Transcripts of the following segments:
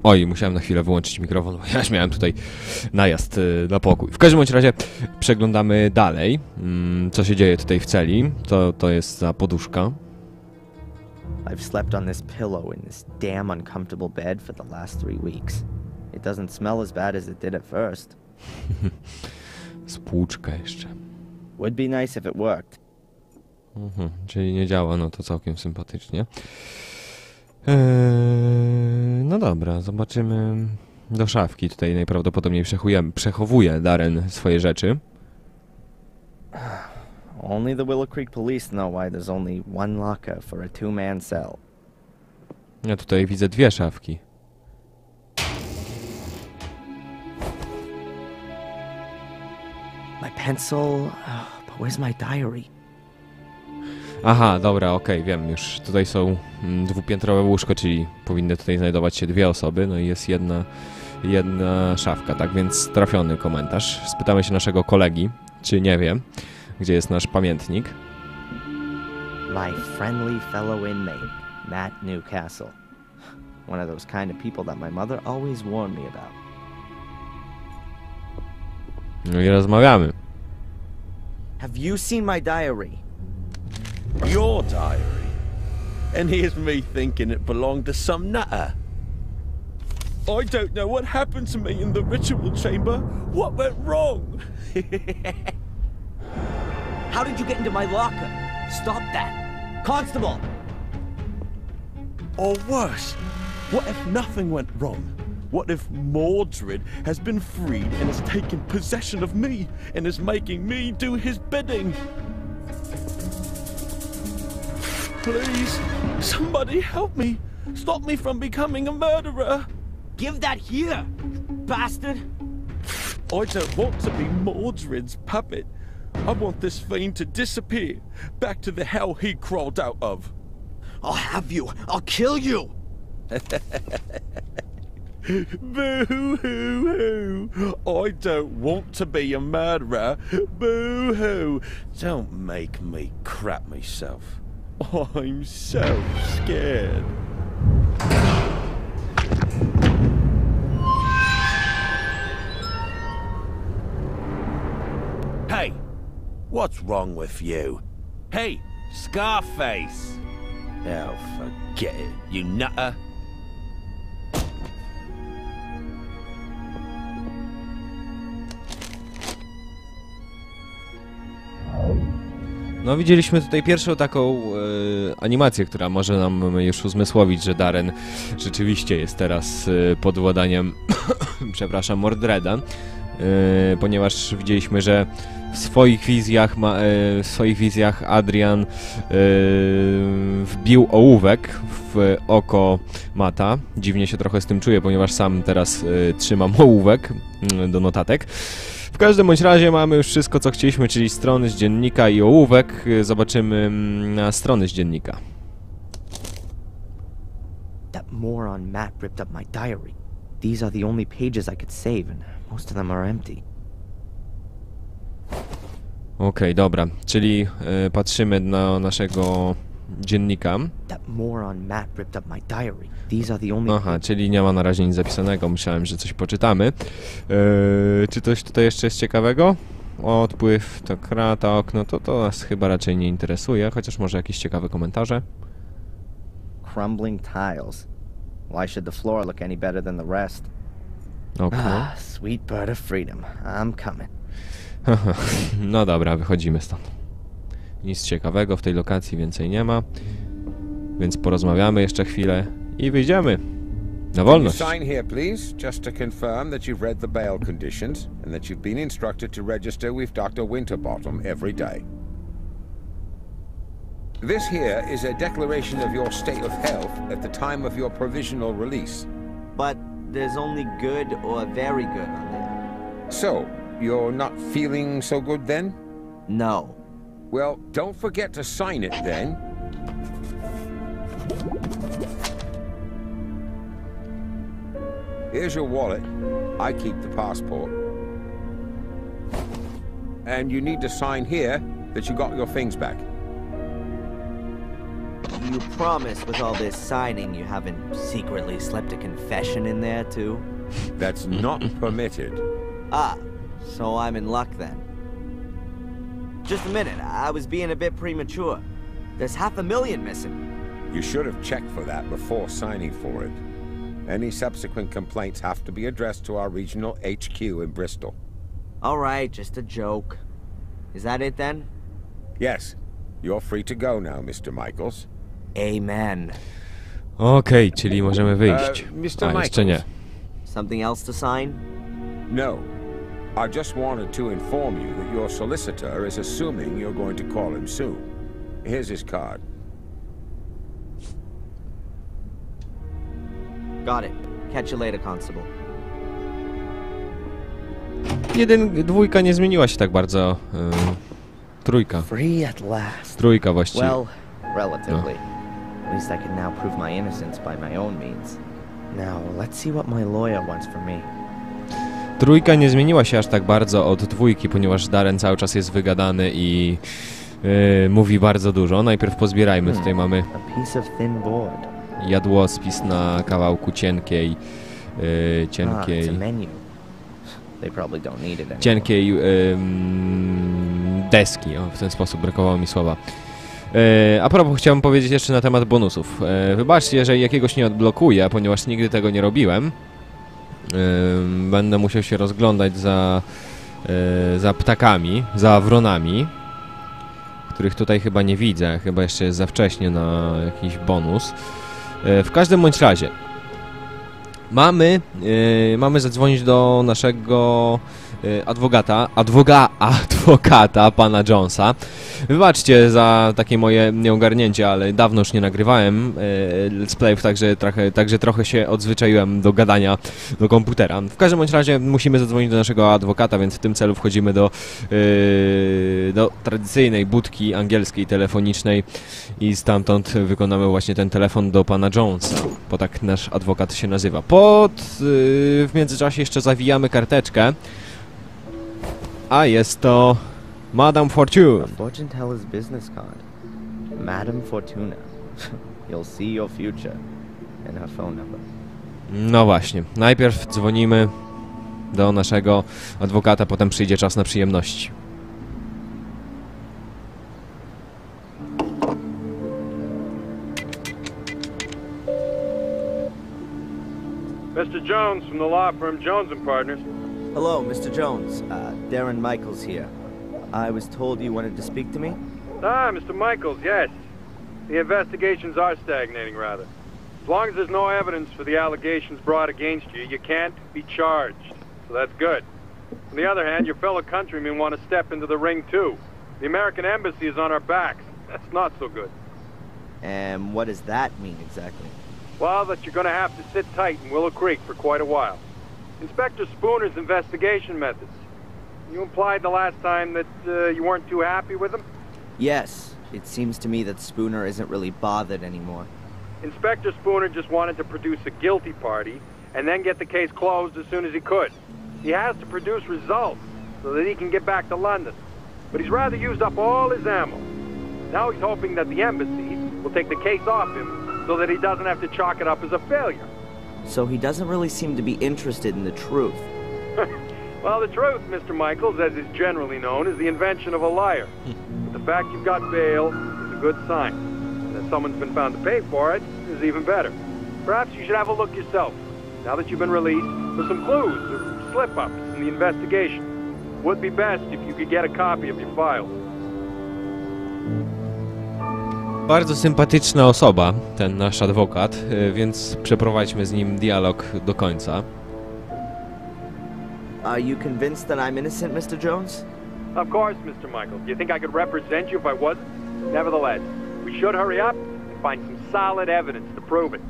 Oj, musiałem na chwilę wyłączyć mikrofon, bo ja już miałem tutaj najazd na pokój. W każdym bądź razie przeglądamy dalej, co się dzieje tutaj w celi. To jest za poduszka. I've slept on this pillow in this damn uncomfortable bed for the last 3 weeks. It doesn't smell as bad as it did at first. Spłuczka jeszcze. Would be nice if it worked. Czyli nie działa, no to całkiem sympatycznie. No dobra, zobaczymy do szafki. Tutaj najprawdopodobniej przechowuje Darren swoje rzeczy. Only the Willow Creek police know why there's only one locker for a 2-man cell. Ja tutaj widzę 2 szafki. My pencil, but where's my diary? Aha, dobra, okej, wiem już. Tutaj są dwupiętrowe łóżko, czyli powinny tutaj znajdować się 2 osoby, no i jest jedna szafka, tak więc trafiony komentarz. Spytamy się naszego kolegi, czy nie wie, gdzie jest nasz pamiętnik. My friendly fellow inmate, Matt Newcastle. One of those kind of people that my mother always warned me about. No i rozmawiamy. Have you seen my diary? Your diary? And here's me thinking it belonged to some nutter. I don't know what happened to me in the ritual chamber. What went wrong? How did you get into my locker? Stop that! Constable! Or worse, what if nothing went wrong? What if Mordred has been freed and has taken possession of me and is making me do his bidding? Please, somebody help me. Stop me from becoming a murderer. Give that here, bastard! I don't want to be Mordred's puppet. I want this fiend to disappear, back to the hell he crawled out of. I'll have you! I'll kill you! Boo-hoo-hoo! I don't want to be a murderer. Boo-hoo! Don't make me crap myself. I'm so scared. Hey! What's wrong with you? Hey, Scarface! Oh, forget it, you nutter. No widzieliśmy tutaj pierwszą taką animację, która może nam już uzmysłowić, że Darren rzeczywiście jest teraz pod władaniem przepraszam, Mordreda, ponieważ widzieliśmy, że w swoich wizjach Adrian wbił ołówek w oko Mata. Dziwnie się trochę z tym czuję, ponieważ sam teraz trzymam ołówek do notatek. W każdym bądź razie mamy już wszystko, co chcieliśmy, czyli strony z dziennika i ołówek. Zobaczymy na strony z dziennika. That moron Matt ripped up my diary. These are the only pages I could save, and most of them are empty. Okej, dobra, czyli patrzymy na naszego dziennika. That moron Matt ripped up my diary. These are the only. Aha, czyli nie ma na razie nic zapisanego. Myślałem, że coś poczytamy. Czy coś tutaj jeszcze jest ciekawego? Odpływ, to krata, okno, to nas chyba raczej nie interesuje, chociaż może jakieś ciekawe komentarze. Crumbling tiles. Why should the floor look any better than the rest? Okno. Sweet bird of freedom. I'm coming. No dobra, wychodzimy stąd. Nic ciekawego w tej lokacji więcej nie ma. Więc porozmawiamy jeszcze chwilę i wyjdziemy. Na wolność. Sign here, please, just to confirm that you've read the bail conditions and that you've been instructed to register with Dr. Winterbottom every day. This here is a declaration of your state of health at the time of your provisional release. But there's only good or very good on there. So, you're not feeling so good then? No. Well, don't forget to sign it then. Here's your wallet. I keep the passport. And you need to sign here that you got your things back. you promise with all this signing you haven't secretly slipped a confession in there, too? That's not permitted. Ah, so I'm in luck then. Just a minute, I was being a bit premature. There's 500,000 missing. You should have checked for that before signing for it. Any subsequent complaints have to be addressed to our regional HQ in Bristol. Alright, just a joke. Is that it then? Yes, you're free to go now, Mr. Michaels. Amen. Okej, czyli możemy wyjść. Mr. A, jeszcze nie. Michaels. Something else to sign? No. I just wanted to inform you that your solicitor is assuming you're going to call him soon. Here's his card. Got it. Catch you later, Constable. Dwójka nie zmieniła się tak bardzo. Trójka. Free at last. Trójka właściwie. Well, relatively. At least I can now prove my innocence by my own means. Now, let's see what my lawyer wants from me. Trójka nie zmieniła się aż tak bardzo od dwójki, ponieważ Darren cały czas jest wygadany i mówi bardzo dużo. Najpierw pozbierajmy. Tutaj mamy A piece of thin board. jadłospis na kawałku cienkiej It's a menu. They probably don't need it anymore. cienkiej deski. O, w ten sposób brakowało mi słowa. A propos, chciałem powiedzieć jeszcze na temat bonusów. Wybaczcie, jeżeli jakiegoś nie odblokuję, ponieważ nigdy tego nie robiłem. Będę musiał się rozglądać za ptakami, za wronami, których tutaj chyba nie widzę. Chyba jeszcze jest za wcześnie na jakiś bonus. W każdym bądź razie mamy zadzwonić do naszego adwokata, pana Jonesa. Wybaczcie za takie moje nieogarnięcie, ale dawno już nie nagrywałem let's playów, także trochę się odzwyczaiłem do gadania do komputera. W każdym bądź razie musimy zadzwonić do naszego adwokata, więc w tym celu wchodzimy do tradycyjnej budki angielskiej telefonicznej i stamtąd wykonamy właśnie ten telefon do pana Jonesa, bo tak nasz adwokat się nazywa. W międzyczasie jeszcze zawijamy karteczkę. A jest to Madame Fortune. A fortune teller's business card. Madame Fortuna. You'll see your future. And her phone number. No właśnie. Najpierw dzwonimy do naszego adwokata, potem przyjdzie czas na przyjemności. Mr. Jones from the law firm Jones and Partners. Hello, Mr. Jones. Darren Michaels here. I was told you wanted to speak to me? Ah, Mr. Michaels, yes. The investigations are stagnating, rather. As long as there's no evidence for the allegations brought against you, you can't be charged. So that's good. On the other hand, your fellow countrymen want to step into the ring, too. The American embassy is on our backs. That's not so good. And what does that mean exactly? Well, that you're going to have to sit tight in Willow Creek for quite a while. Inspector Spooner's investigation methods. You implied the last time that you weren't too happy with them? Yes. It seems to me that Spooner isn't really bothered anymore. Inspector Spooner just wanted to produce a guilty party and then get the case closed as soon as he could. He has to produce results so that he can get back to London. But he's rather used up all his ammo. Now he's hoping that the embassy will take the case off him so that he doesn't have to chalk it up as a failure. So he doesn't really seem to be interested in the truth. Well, the truth, Mr. Michaels, as is generally known, is the invention of a liar. But the fact you've got bail is a good sign. And that someone's been found to pay for it is even better. Perhaps you should have a look yourself, now that you've been released, for some clues or slip-ups in the investigation. Would be best if you could get a copy of your files. Bardzo sympatyczna osoba, ten nasz adwokat, więc przeprowadźmy z nim dialog do końca. Are you convinced that I'm innocent, Mr. Jones? Of course, Mr. Michaels. Do you think I could represent you if I wasn't? Nevertheless, we should hurry up and find some solid evidence to prove it.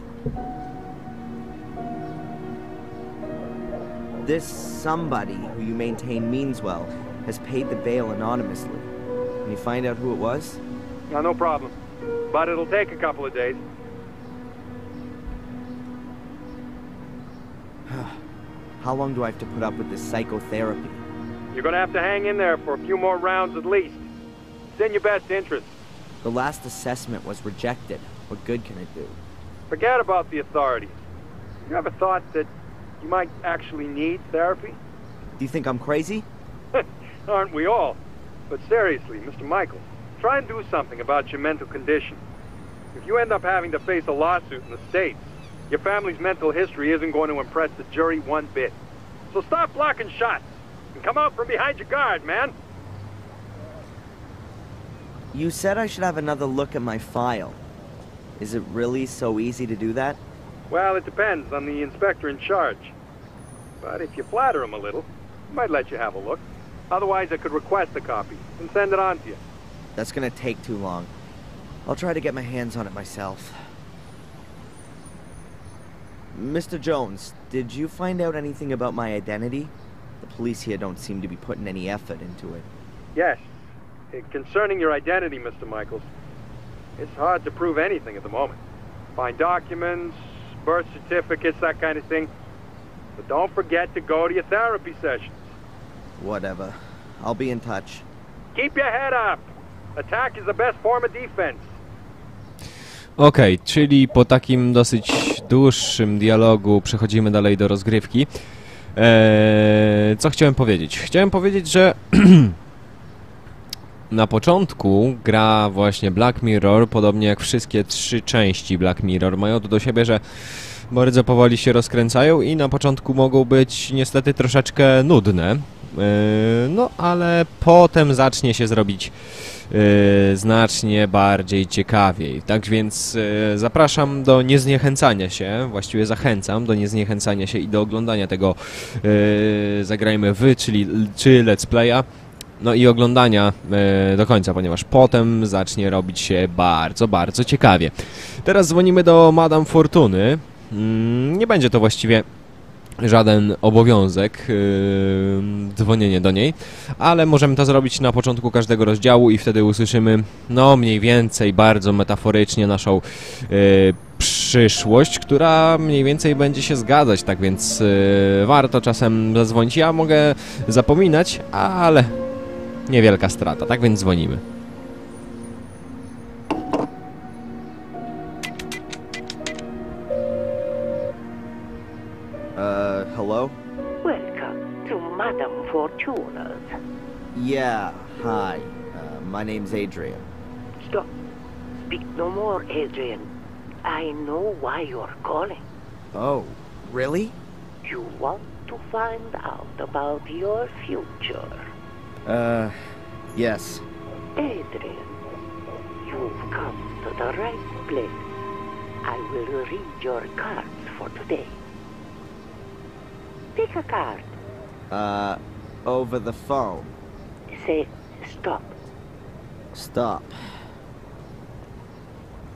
This somebody who you maintain means well has paid the bail anonymously. Can you find out who it was? No problem. But it'll take a couple of days. How long do I have to put up with this psychotherapy? You're gonna have to hang in there for a few more rounds at least. It's in your best interest. The last assessment was rejected. What good can it do? Forget about the authorities. You ever thought that you might actually need therapy? Do you think I'm crazy? Aren't we all? But seriously, Mr. Michaels, try and do something about your mental condition. If you end up having to face a lawsuit in the States, your family's mental history isn't going to impress the jury one bit. So stop blocking shots and come out from behind your guard, man. You said I should have another look at my file. Is it really so easy to do that? Well, it depends on the inspector in charge. But if you flatter him a little, he might let you have a look. Otherwise, I could request a copy and send it on to you. That's gonna take too long. I'll try to get my hands on it myself. Mr. Jones, did you find out anything about my identity? The police here don't seem to be putting any effort into it. Yes. Concerning your identity, Mr. Michaels, it's hard to prove anything at the moment. Find documents, birth certificates, that kind of thing. But don't forget to go to your therapy sessions. Whatever. I'll be in touch. Keep your head up. Attack is the best form of defense. Okej, czyli po takim dosyć dłuższym dialogu przechodzimy dalej do rozgrywki. Co chciałem powiedzieć? Chciałem powiedzieć, że na początku gra właśnie Black Mirror, podobnie jak wszystkie 3 części Black Mirror, mają to do siebie, że bardzo powoli się rozkręcają i na początku mogą być niestety troszeczkę nudne. No, ale potem zacznie się zrobić znacznie bardziej ciekawiej. Tak więc zapraszam do niezniechęcania się, właściwie zachęcam do niezniechęcania się i do oglądania tego Zagrajmy wy, czy Let's Playa. No i oglądania do końca, ponieważ potem zacznie robić się bardzo, bardzo ciekawie. Teraz dzwonimy do Madame Fortuny. Nie będzie to właściwie żaden obowiązek dzwonienie do niej, ale możemy to zrobić na początku każdego rozdziału i wtedy usłyszymy, no mniej więcej, bardzo metaforycznie naszą przyszłość, która mniej więcej będzie się zgadzać, tak więc warto czasem zadzwonić. Ja mogę zapominać, ale niewielka strata, tak więc dzwonimy. Hello? Welcome to Madame Fortuna's. Yeah, hi. My name's Adrian. Stop. Speak no more, Adrian. I know why you're calling. Oh, really? You want to find out about your future. Yes. Adrian, you've come to the right place. I will read your cards for today. Pick a card. Over the phone. Say stop. Stop.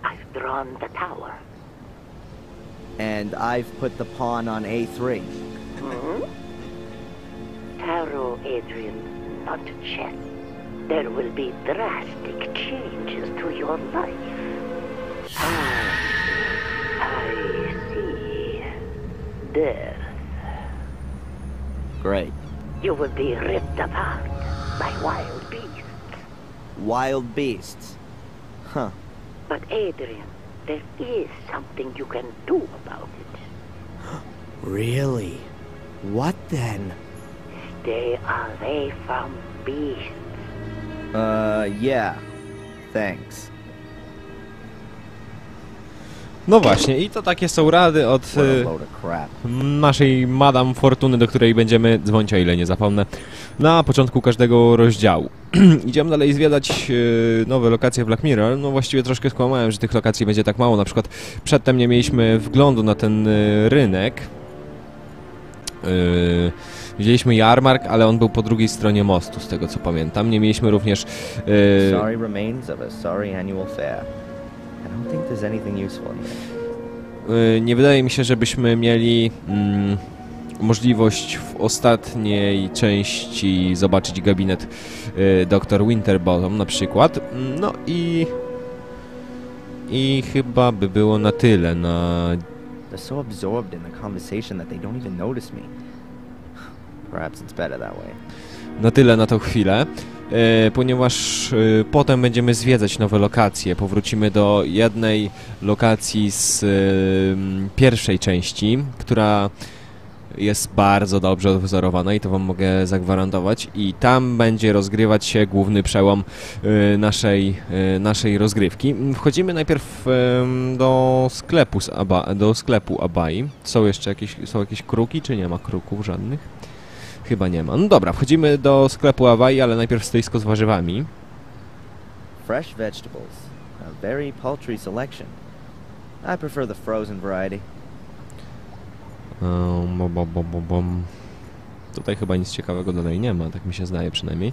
I've drawn the tower. And I've put the pawn on A3. Tarot, Adrian, not chess. There will be drastic changes to your life. I see. Death. Great. You will be ripped apart by wild beasts. Wild beasts. Huh. But Adrian, there is something you can do about it. Really? What then? Stay away from beasts. Yeah. Thanks. No właśnie, i to takie są rady od What a load of crap. naszej Madame Fortuny, do której będziemy dzwonić, o ile nie zapomnę, na początku każdego rozdziału. Idziemy dalej zwiedzać nowe lokacje w Black Mirror. No właściwie troszkę skłamałem, że tych lokacji będzie tak mało. Na przykład przedtem nie mieliśmy wglądu na ten rynek. Widzieliśmy jarmark, ale on był po drugiej stronie mostu, z tego co pamiętam. Nie mieliśmy również... Sorry remains of a sorry annual fair. I don't think there's anything useful here. Nie wydaje mi się, żebyśmy mieli możliwość w ostatniej części zobaczyć gabinet dr Winterbottom na przykład. No i chyba by było na tyle na... They're so absorbed in the conversation that they don't even notice me. Perhaps it's better that way. Na tyle na tą chwilę. ponieważ potem będziemy zwiedzać nowe lokacje. Powrócimy do jednej lokacji z pierwszej części, która jest bardzo dobrze odwzorowana i to wam mogę zagwarantować. I tam będzie rozgrywać się główny przełom naszej rozgrywki. Wchodzimy najpierw do sklepu Abai. Są jakieś kruki, czy nie ma kruków żadnych? Chyba nie ma. No dobra, wchodzimy do sklepu Abai, ale najpierw stoisko z warzywami. Fresh vegetables. A very paltry selection. I prefer the frozen variety. Tutaj chyba nic ciekawego dalej nie ma, tak mi się zdaje przynajmniej.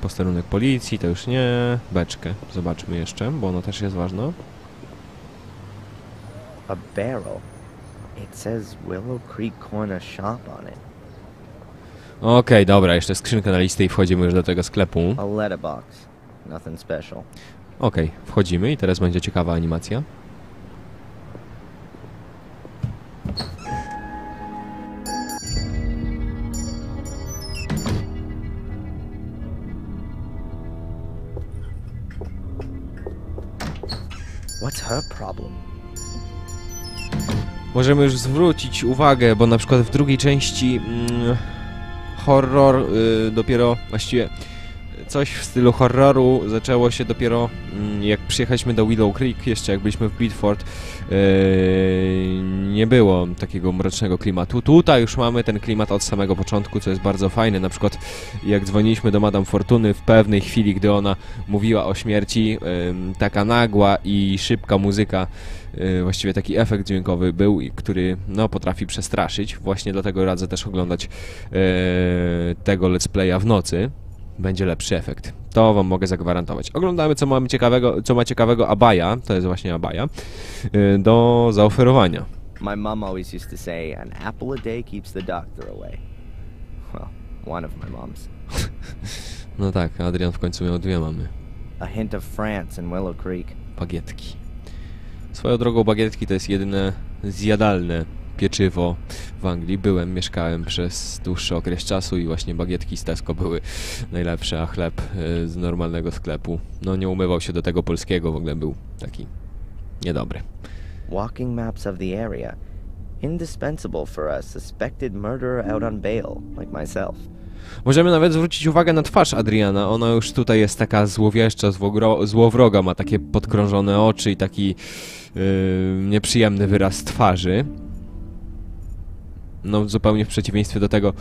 Posterunek policji, to już nie. Beczkę zobaczmy jeszcze, bo ona też jest ważna. A barrel. It says Willow Creek Corner Shop on it. Okej, dobra, jeszcze skrzynka na listę i wchodzimy już do tego sklepu. A letterbox. Nothing special. Okej, wchodzimy i teraz będzie ciekawa animacja. What's her problem? Możemy już zwrócić uwagę, bo na przykład w drugiej części horror dopiero, właściwie coś w stylu horroru zaczęło się dopiero jak przyjechaliśmy do Willow Creek, jeszcze jak byliśmy w Bedford, nie było takiego mrocznego klimatu. Tutaj już mamy ten klimat od samego początku, co jest bardzo fajne. Na przykład jak dzwoniliśmy do Madame Fortuny w pewnej chwili, gdy ona mówiła o śmierci, taka nagła i szybka muzyka, właściwie taki efekt dźwiękowy był, który no, potrafi przestraszyć. Właśnie dlatego radzę też oglądać tego let's playa w nocy. Będzie lepszy efekt. To wam mogę zagwarantować. Oglądamy, co ma ciekawego Abaja, to jest właśnie Abaja, do zaoferowania. My mom always used to say, an apple a day keeps the doctor away. Well, one of my moms. No tak, Adrian w końcu miał dwie mamy. A hint of France in Willow Creek. Bagietki. Swoją drogą bagietki to jest jedyne zjadalne pieczywo w Anglii. Mieszkałem przez dłuższy okres czasu i właśnie bagietki z Tesco były najlepsze, a chleb z normalnego sklepu, no nie umywał się do tego polskiego, w ogóle był taki niedobry. Walking maps of the area. Indispensable for a suspected murderer out on bail, like myself. Możemy nawet zwrócić uwagę na twarz Adriana. Ona już tutaj jest taka złowieszcza, złowroga, ma takie podkrążone oczy i taki nieprzyjemny wyraz twarzy. No zupełnie w przeciwieństwie do tego,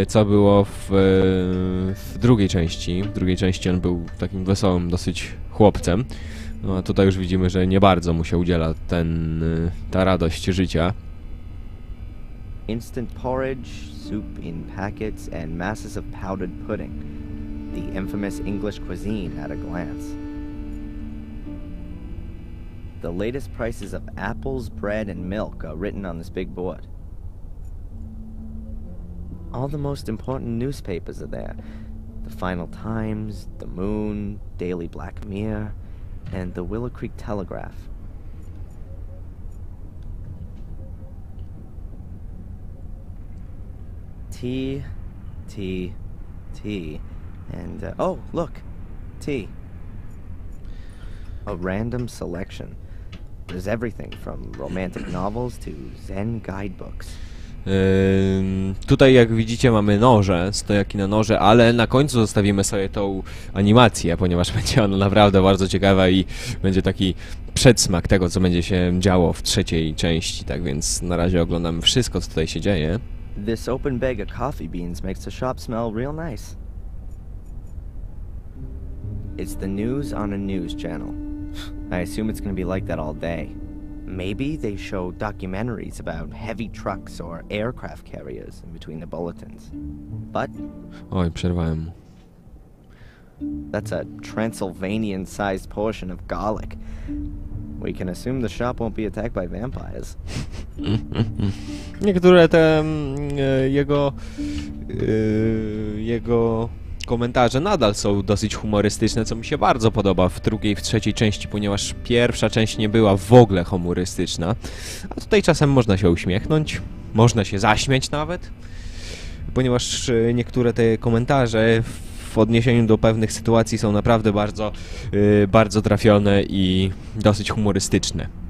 co było w drugiej części. W drugiej części on był takim wesołym dosyć chłopcem. No a tutaj już widzimy, że nie bardzo mu się udziela ta radość życia. Instant porridge, soup in packets, and masses of powdered pudding. The infamous English cuisine at a glance. The latest prices of apples, bread, and milk are written on this big board. All the most important newspapers are there. The Final Times, The Moon, Daily Black Mirror, and the Willow Creek Telegraph. Tea, and oh, look, tea. A random selection. There's everything from romantic novels to Zen guidebooks. Tutaj jak widzicie mamy noże, stojaki na noże, ale na końcu zostawimy sobie tą animację, ponieważ będzie ona naprawdę bardzo ciekawa i będzie taki przedsmak tego, co będzie się działo w trzeciej części, tak więc na razie oglądamy wszystko, co tutaj się dzieje. This open bag of coffee beans makes the shop smell real nice. It's the news on a news channel. I assume it's gonna be like that all day. Maybe they show documentaries about heavy trucks or aircraft carriers in between the bulletins. But... Oj, przerwałem mu. That's a Transylvanian-sized portion of garlic. We can assume the shop won't be attacked by vampires. Niektóre te jego komentarze nadal są dosyć humorystyczne, co mi się bardzo podoba w drugiej i w trzeciej części, ponieważ pierwsza część nie była w ogóle humorystyczna, a tutaj czasem można się uśmiechnąć, można się zaśmiać nawet. ponieważ niektóre te komentarze w odniesieniu do pewnych sytuacji są naprawdę bardzo trafione i dosyć humorystyczne.